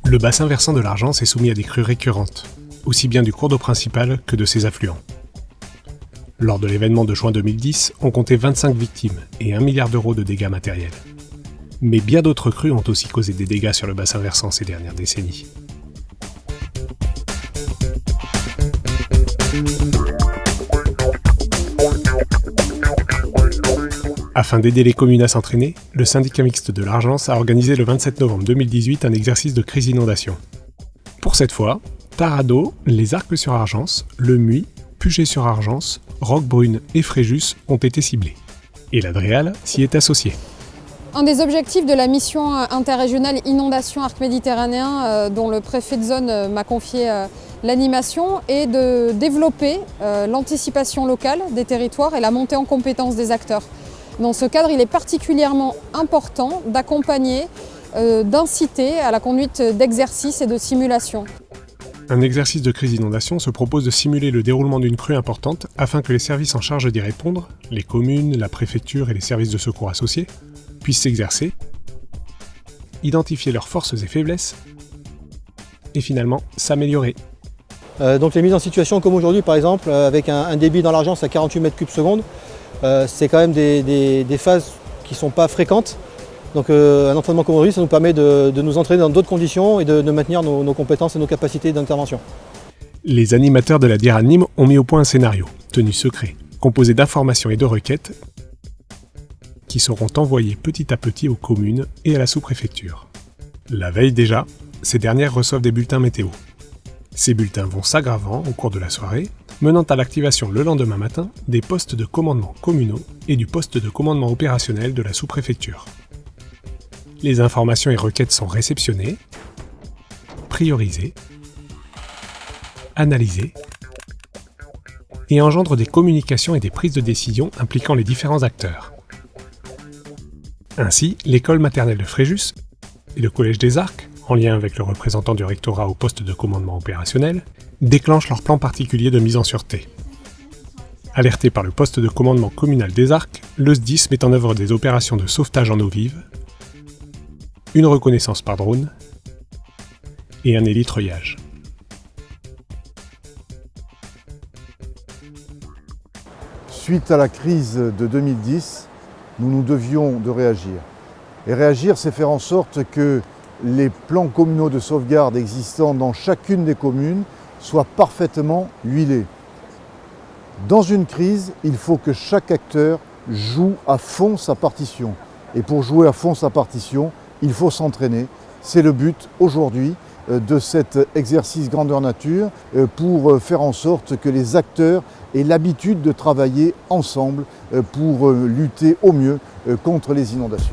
Le bassin versant de l'Argence est soumis à des crues récurrentes, aussi bien du cours d'eau principal que de ses affluents. Lors de l'événement de juin 2010, on comptait 25 victimes et 1 milliard d'euros de dégâts matériels. Mais bien d'autres crues ont aussi causé des dégâts sur le bassin versant ces dernières décennies. Afin d'aider les communes à s'entraîner, le syndicat mixte de l'Argence a organisé le 27 novembre 2018 un exercice de crise inondation. Pour cette fois, Tarado, les Arques-sur-Argence, Le Muy, Puget-sur-Argence, Roquebrune et Fréjus ont été ciblés. Et la DREAL s'y est associée. Un des objectifs de la mission interrégionale inondation arc méditerranéen, dont le préfet de zone m'a confié l'animation, est de développer l'anticipation locale des territoires et la montée en compétence des acteurs. Dans ce cadre, il est particulièrement important d'accompagner, d'inciter à la conduite d'exercices et de simulations. Un exercice de crise inondation se propose de simuler le déroulement d'une crue importante afin que les services en charge d'y répondre, les communes, la préfecture et les services de secours associés, puissent s'exercer, identifier leurs forces et faiblesses et finalement s'améliorer. Donc les mises en situation comme aujourd'hui par exemple, avec un débit dans l'Argence à 48 mètres cubes secondes, c'est quand même des phases qui ne sont pas fréquentes. Donc un entraînement comme aujourd'hui, ça nous permet de nous entraîner dans d'autres conditions et de maintenir nos compétences et nos capacités d'intervention. Les animateurs de la DIRAL Nîmes ont mis au point un scénario, tenu secret, composé d'informations et de requêtes qui seront envoyées petit à petit aux communes et à la sous-préfecture. La veille déjà, ces dernières reçoivent des bulletins météo. Ces bulletins vont s'aggravant au cours de la soirée, menant à l'activation le lendemain matin des postes de commandement communaux et du poste de commandement opérationnel de la sous-préfecture. Les informations et requêtes sont réceptionnées, priorisées, analysées et engendrent des communications et des prises de décision impliquant les différents acteurs. Ainsi, l'école maternelle de Fréjus et le collège des Arques, en lien avec le représentant du rectorat au poste de commandement opérationnel, déclenchent leur plan particulier de mise en sûreté. Alerté par le poste de commandement communal des Arques, le SDIS met en œuvre des opérations de sauvetage en eau vive, une reconnaissance par drone et un élitreuillage. Suite à la crise de 2010, nous devions de réagir. Et réagir, c'est faire en sorte que les plans communaux de sauvegarde existants dans chacune des communes soient parfaitement huilés. Dans une crise, il faut que chaque acteur joue à fond sa partition. Et pour jouer à fond sa partition, il faut s'entraîner. C'est le but aujourd'hui de cet exercice grandeur nature pour faire en sorte que les acteurs aient l'habitude de travailler ensemble pour lutter au mieux contre les inondations.